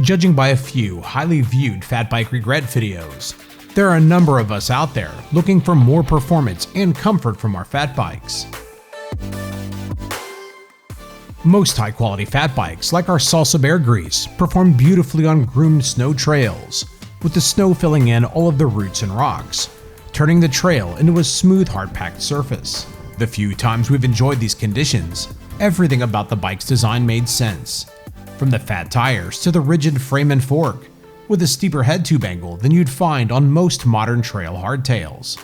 Judging by a few highly viewed fat bike regret videos, there are a number of us out there looking for more performance and comfort from our fat bikes. Most high-quality fat bikes, like our Salsa Beargrease, perform beautifully on groomed snow trails, with the snow filling in all of the roots and rocks, turning the trail into a smooth, hard-packed surface. The few times we've enjoyed these conditions, everything about the bike's design made sense. From the fat tires to the rigid frame and fork, with a steeper head tube angle than you'd find on most modern trail hardtails.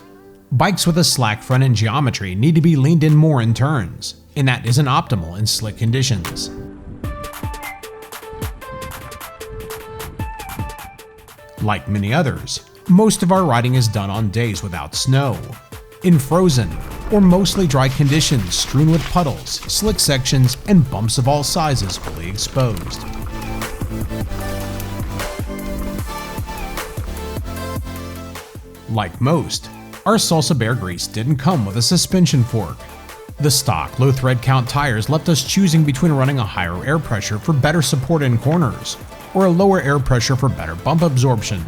Bikes with a slack front end geometry need to be leaned in more in turns, and that isn't optimal in slick conditions. Like many others, most of our riding is done on days without snow, in frozen or mostly dry conditions strewn with puddles, slick sections, and bumps of all sizes fully exposed. Like most, our Salsa Beargrease didn't come with a suspension fork. The stock low thread count tires left us choosing between running a higher air pressure for better support in corners, or a lower air pressure for better bump absorption.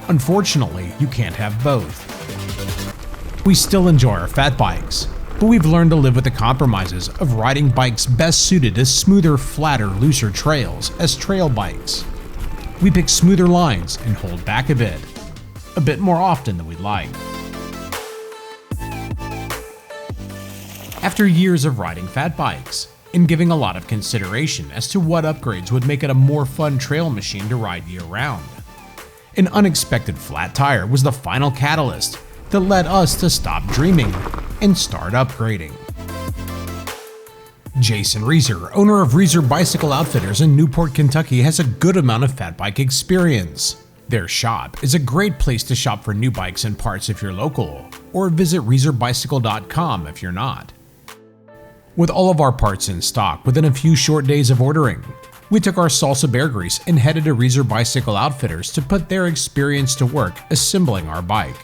Unfortunately, you can't have both. We still enjoy our fat bikes, but we've learned to live with the compromises of riding bikes best suited to smoother, flatter, looser trails as trail bikes. We pick smoother lines and hold back a bit more often than we'd like. After years of riding fat bikes, and giving a lot of consideration as to what upgrades would make it a more fun trail machine to ride year-round, an unexpected flat tire was the final catalyst that led us to stop dreaming and start upgrading. Jason Reeser, owner of Reeser Bicycle Outfitters in Newport, Kentucky, has a good amount of fat bike experience. Their shop is a great place to shop for new bikes and parts if you're local, or visit reeserbicycle.com if you're not. With all of our parts in stock within a few short days of ordering, we took our Salsa Beargrease and headed to Reeser Bicycle Outfitters to put their experience to work assembling our bike.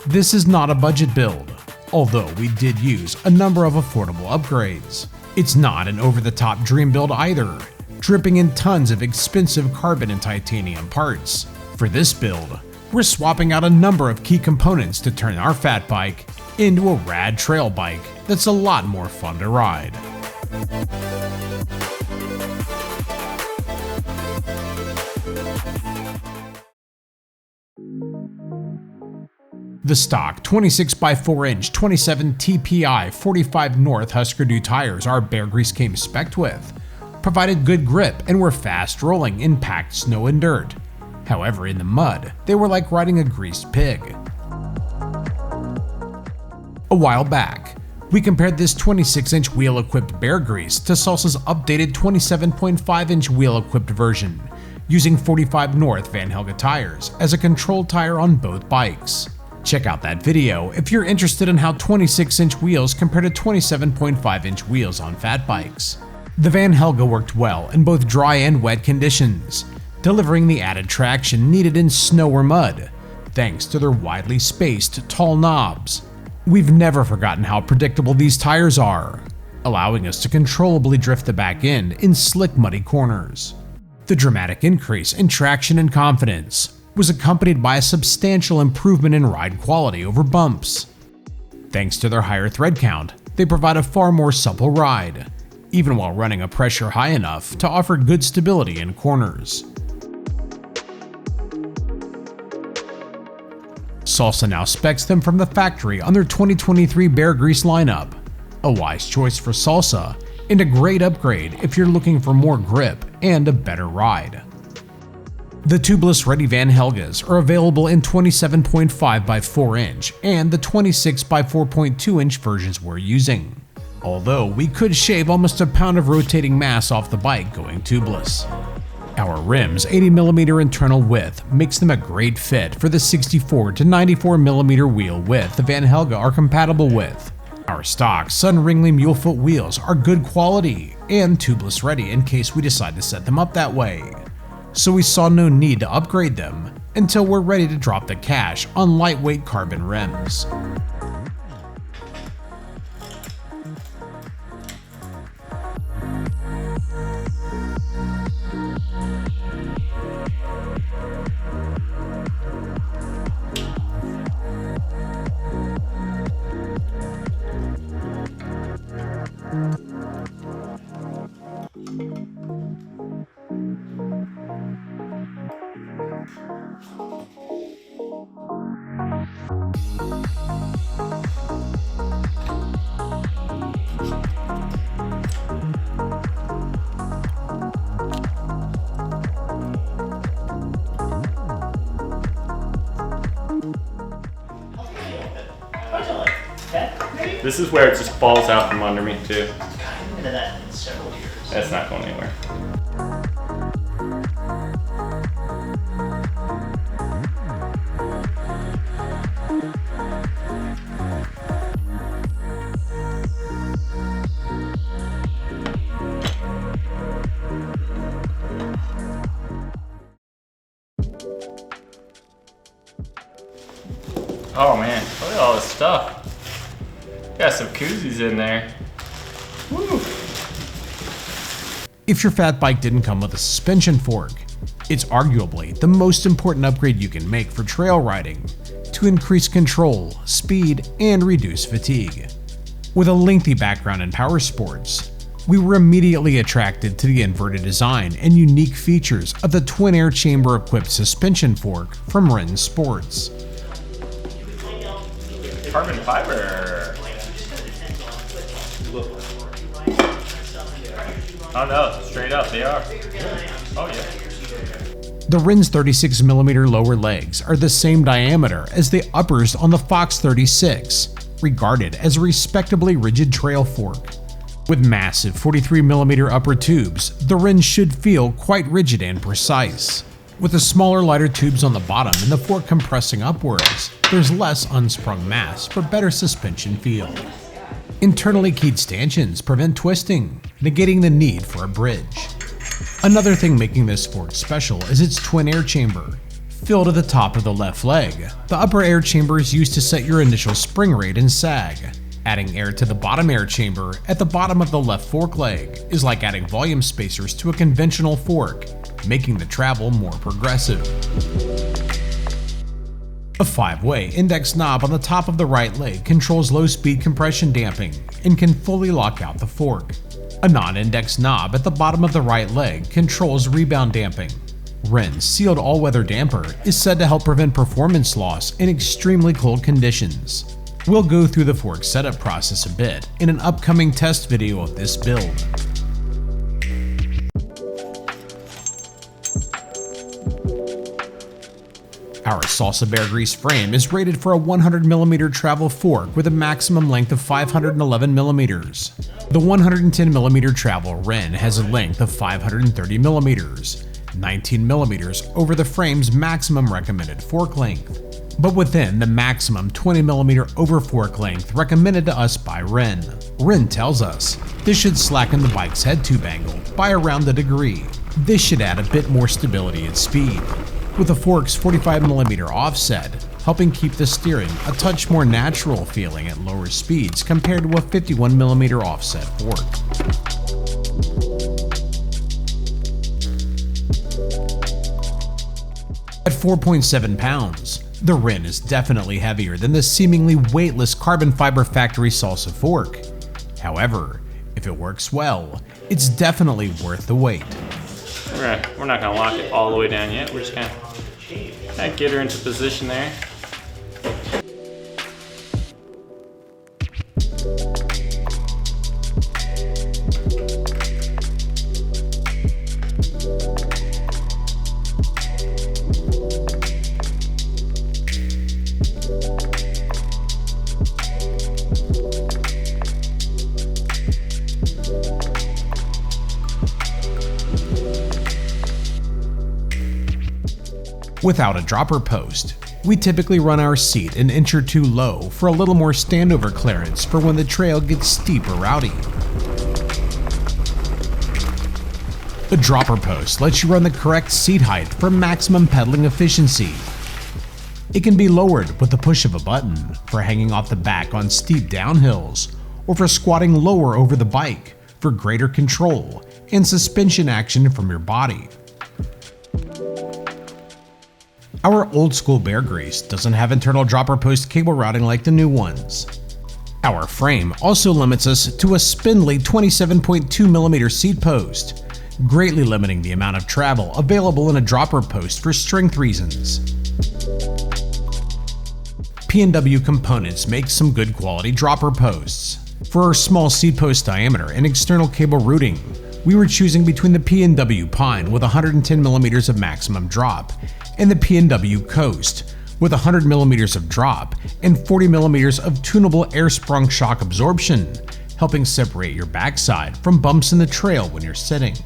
This is not a budget build, although we did use a number of affordable upgrades. It's not an over-the-top dream build either, dripping in tons of expensive carbon and titanium parts. For this build, we're swapping out a number of key components to turn our fat bike into a rad trail bike that's a lot more fun to ride. The stock 26x4-inch 27 TPI 45 North Husker Du tires our Beargrease came spec'd with provided good grip and were fast rolling in packed snow and dirt. However, in the mud, they were like riding a greased pig. A while back, we compared this 26-inch wheel-equipped Beargrease to Salsa's updated 27.5-inch wheel-equipped version, using 45 North Vanhelga tires as a control tire on both bikes. Check out that video if you're interested in how 26-inch wheels compare to 27.5-inch wheels on fat bikes. The Vanhelga worked well in both dry and wet conditions, delivering the added traction needed in snow or mud, thanks to their widely spaced, tall knobs. We've never forgotten how predictable these tires are, allowing us to controllably drift the back end in slick, muddy corners. The dramatic increase in traction and confidence was accompanied by a substantial improvement in ride quality over bumps. Thanks to their higher thread count, they provide a far more supple ride, even while running a pressure high enough to offer good stability in corners. Salsa now specs them from the factory on their 2023 Beargrease lineup, a wise choice for Salsa and a great upgrade if you're looking for more grip and a better ride. The tubeless ready Vanhelgas are available in 27.5x4-inch and the 26x4.2-inch versions we're using, although we could shave almost a pound of rotating mass off the bike going tubeless. Our rim's 80mm internal width makes them a great fit for the 64 to 94mm wheel width the Vanhelga are compatible with. Our stock Sun Ringling Mulefoot wheels are good quality and tubeless ready in case we decide to set them up that way, so we saw no need to upgrade them until we're ready to drop the cash on lightweight carbon rims. This is where it just falls out from under me too. I haven't been to that in several years. That's not going anywhere. Oh man, look at all this stuff. Got some koozies in there. Woo. If your fat bike didn't come with a suspension fork, it's arguably the most important upgrade you can make for trail riding to increase control, speed, and reduce fatigue. With a lengthy background in power sports, we were immediately attracted to the inverted design and unique features of the twin air chamber equipped suspension fork from Wren Sports. Carbon fiber. Oh no, straight up they are. Oh yeah. The Wren's 36mm lower legs are the same diameter as the uppers on the Fox 36, regarded as a respectably rigid trail fork. With massive 43mm upper tubes, the Wren should feel quite rigid and precise. With the smaller, lighter tubes on the bottom and the fork compressing upwards, there's less unsprung mass for better suspension feel. Internally keyed stanchions prevent twisting, negating the need for a bridge. Another thing making this fork special is its twin air chamber. Filled at the top of the left leg, the upper air chamber is used to set your initial spring rate and sag. Adding air to the bottom air chamber at the bottom of the left fork leg is like adding volume spacers to a conventional fork, making the travel more progressive. A 5-way index knob on the top of the right leg controls low-speed compression damping and can fully lock out the fork. A non-index knob at the bottom of the right leg controls rebound damping. Wren's sealed all-weather damper is said to help prevent performance loss in extremely cold conditions. We'll go through the fork setup process a bit in an upcoming test video of this build. Our Salsa Beargrease frame is rated for a 100mm travel fork with a maximum length of 511mm. The 110mm travel Wren has a length of 530mm, 19mm over the frame's maximum recommended fork length, but within the maximum 20mm over fork length recommended to us by Wren. Wren tells us this should slacken the bike's head tube angle by around a degree. This should add a bit more stability and speed, with the fork's 45mm offset helping keep the steering a touch more natural feeling at lower speeds compared to a 51mm offset fork. At 4.7 pounds, the Wren is definitely heavier than the seemingly weightless carbon fiber factory Salsa fork. However, if it works well, it's definitely worth the weight. We're not gonna lock it all the way down yet. We're just gonna get her into position there. Without a dropper post, we typically run our seat an inch or two low for a little more standover clearance for when the trail gets steep or rowdy. The dropper post lets you run the correct seat height for maximum pedaling efficiency. It can be lowered with the push of a button for hanging off the back on steep downhills, or for squatting lower over the bike for greater control and suspension action from your body. Our old school Beargrease doesn't have internal dropper post cable routing like the new ones. Our frame also limits us to a spindly 27.2mm seat post, greatly limiting the amount of travel available in a dropper post for strength reasons. PNW Components makes some good quality dropper posts. For our small seat post diameter and external cable routing, we were choosing between the PNW Pine with 110mm of maximum drop and the PNW Coast with 100 millimeters of drop and 40 millimeters of tunable air-sprung shock absorption, helping separate your backside from bumps in the trail when you're sitting.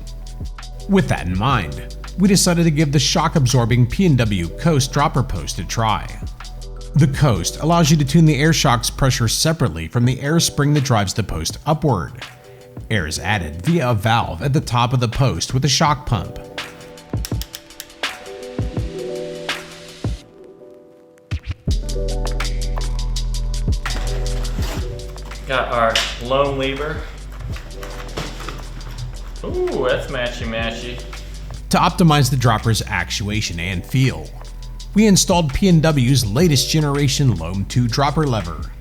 With that in mind, we decided to give the shock-absorbing PNW Coast dropper post a try. The Coast allows you to tune the air shock's pressure separately from the air spring that drives the post upward. Air is added via a valve at the top of the post with a shock pump. Got our loam lever. Ooh, that's matchy-matchy. To optimize the dropper's actuation and feel, we installed PNW's latest generation Loam 2 dropper lever.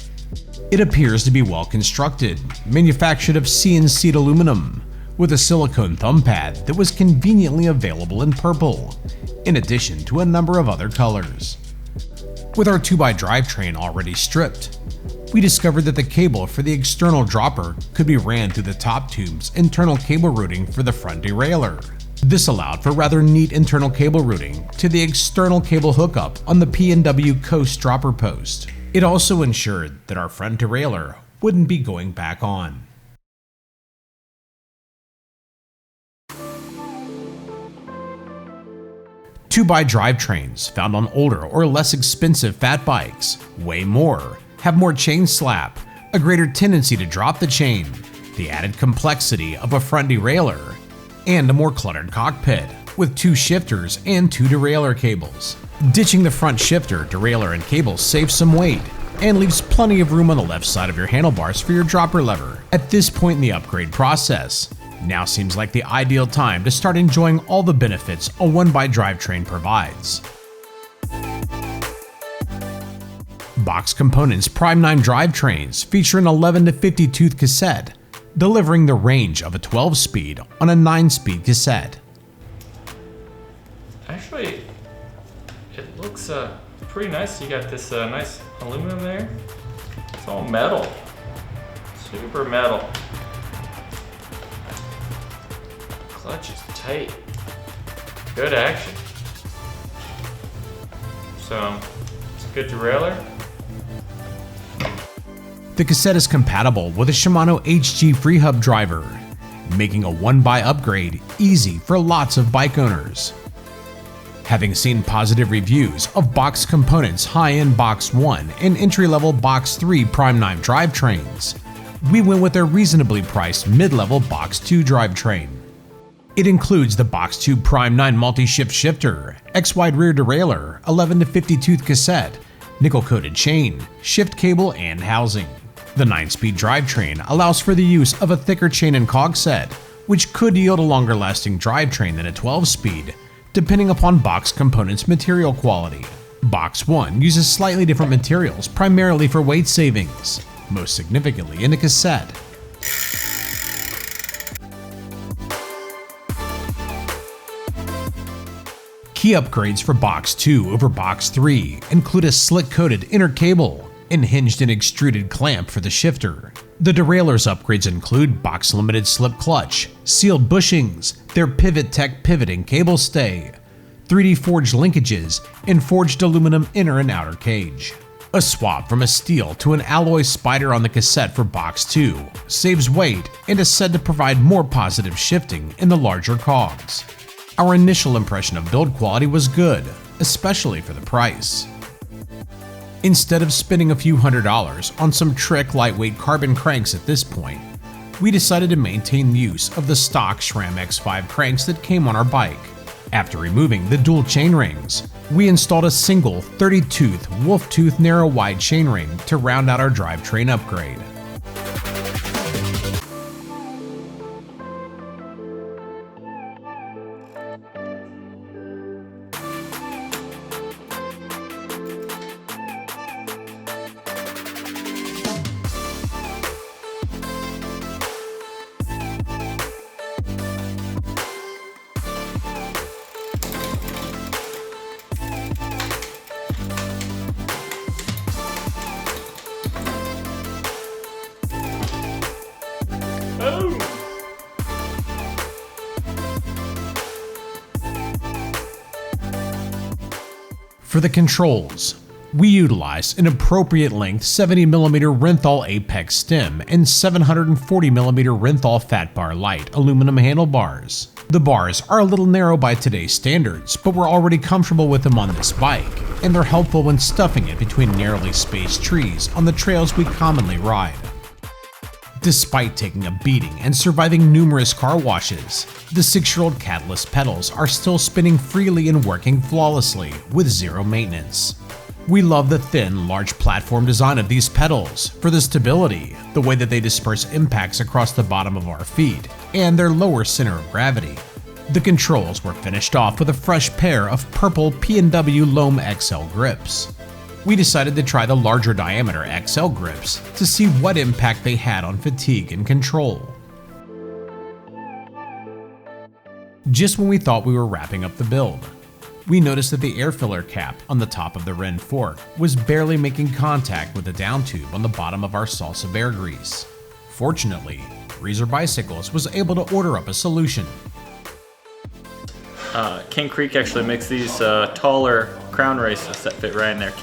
It appears to be well constructed, manufactured of CNC'd aluminum, with a silicone thumb pad that was conveniently available in purple, in addition to a number of other colors. With our 2x drivetrain already stripped, we discovered that the cable for the external dropper could be ran through the top tube's internal cable routing for the front derailleur. This allowed for rather neat internal cable routing to the external cable hookup on the PNW Coast dropper post. It also ensured that our front derailleur wouldn't be going back on. Two-by drivetrains found on older or less expensive fat bikes weigh more, have more chain slap, a greater tendency to drop the chain, the added complexity of a front derailleur, and a more cluttered cockpit, with 2 shifters and 2 derailleur cables. Ditching the front shifter, derailleur, and cables saves some weight, and leaves plenty of room on the left side of your handlebars for your dropper lever. At this point in the upgrade process, now seems like the ideal time to start enjoying all the benefits a 1x drivetrain provides. Box Components Prime 9 drivetrains feature an 11 to 50 tooth cassette, delivering the range of a 12-speed on a 9-speed cassette. Actually, it looks pretty nice. You got this nice aluminum there. It's all metal. Super metal. Clutch is tight. Good action. So, it's a good derailleur. The cassette is compatible with a Shimano HG Freehub driver, making a 1x upgrade easy for lots of bike owners. Having seen positive reviews of Box Components high-end Box 1 and entry-level Box 3 Prime 9 drivetrains, we went with their reasonably priced mid-level Box 2 drivetrain. It includes the Box 2 Prime 9 multi-shift shifter, X-wide rear derailleur, 11 to 50 tooth cassette, nickel-coated chain, shift cable, and housing. The 9-speed drivetrain allows for the use of a thicker chain and cog set, which could yield a longer-lasting drivetrain than a 12-speed, depending upon Box Components' material quality. Box 1 uses slightly different materials primarily for weight savings, most significantly in the cassette. Key upgrades for Box 2 over Box 3 include a slick-coated inner cable and hinged and extruded clamp for the shifter. The derailleur's upgrades include box limited slip clutch, sealed bushings, their Pivot Tech pivoting cable stay, 3D forged linkages, and forged aluminum inner and outer cage. A swap from a steel to an alloy spider on the cassette for Box 2 saves weight and is said to provide more positive shifting in the larger cogs. Our initial impression of build quality was good, especially for the price. Instead of spending a few $100s on some trick lightweight carbon cranks at this point, we decided to maintain use of the stock SRAM X5 cranks that came on our bike. After removing the dual chain rings, we installed a single 30-tooth wolf tooth narrow wide chainring to round out our drivetrain upgrade. For the controls, we utilized an appropriate length 70mm Renthal Apex stem and 740mm Renthal Fatbar Lite aluminum handlebars. The bars are a little narrow by today's standards, but we're already comfortable with them on this bike, and they're helpful when stuffing it between narrowly spaced trees on the trails we commonly ride. Despite taking a beating and surviving numerous car washes, the 6-year-old Catalyst pedals are still spinning freely and working flawlessly with zero maintenance. We love the thin, large platform design of these pedals for the stability, the way that they disperse impacts across the bottom of our feet, and their lower center of gravity. The controls were finished off with a fresh pair of purple PNW Loam XL Grips. We decided to try the larger diameter XL grips to see what impact they had on fatigue and control. Just when we thought we were wrapping up the build, we noticed that the air filler cap on the top of the Wren fork was barely making contact with the down tube on the bottom of our Salsa Beargrease. Fortunately, Greaser Bicycles was able to order up a solution. King Creek actually makes these taller crown races that fit right in there.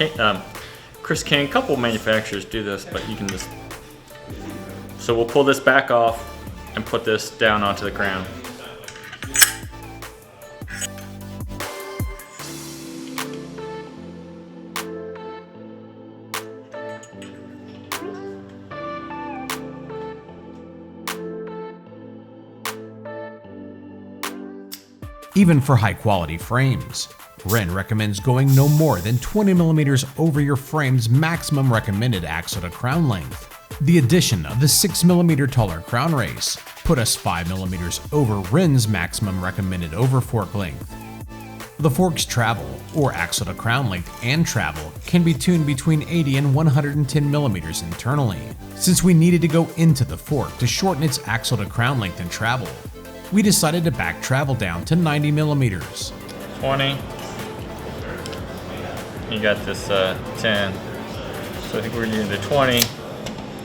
Chris King, a couple manufacturers do this, but you can just... So we'll pull this back off and put this down onto the crown. Even for high-quality frames, Wren recommends going no more than 20mm over your frame's maximum recommended axle to crown length. The addition of the 6mm taller crown race put us 5mm over Wren's maximum recommended over fork length. The fork's travel, or axle to crown length and travel, can be tuned between 80 and 110mm internally. Since we needed to go into the fork to shorten its axle to crown length and travel, we decided to back travel down to 90mm. 20. You got this 10. So I think we're using the 20.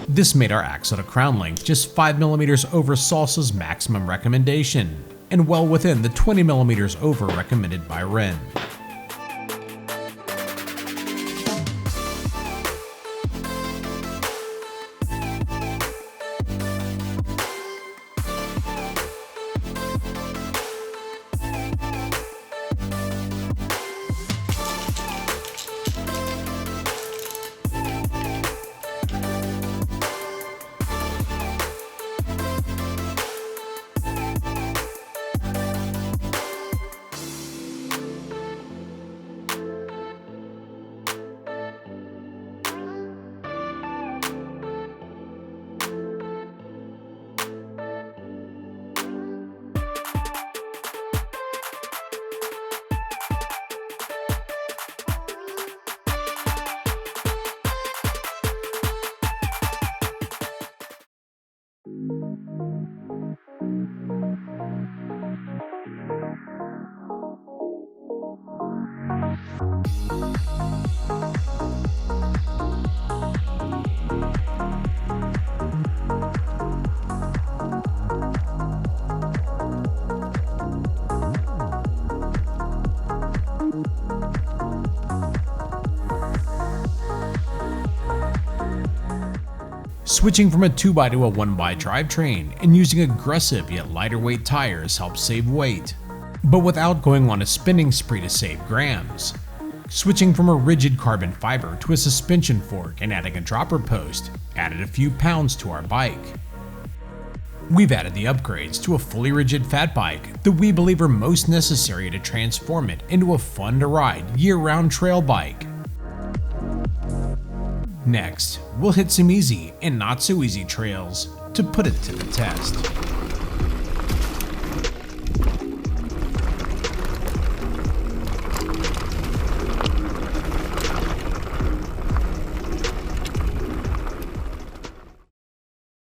This made our axle to crown length just 5mm over Salsa's maximum recommendation, and well within the 20mm over recommended by Wren. Switching from a 2x to a 1x drivetrain and using aggressive yet lighter weight tires helps save weight, but without going on a spinning spree to save grams. Switching from a rigid carbon fiber to a suspension fork and adding a dropper post added a few pounds to our bike. We've added the upgrades to a fully rigid fat bike that we believe are most necessary to transform it into a fun-to-ride year-round trail bike. Next, we'll hit some easy and not so easy trails to put it to the test.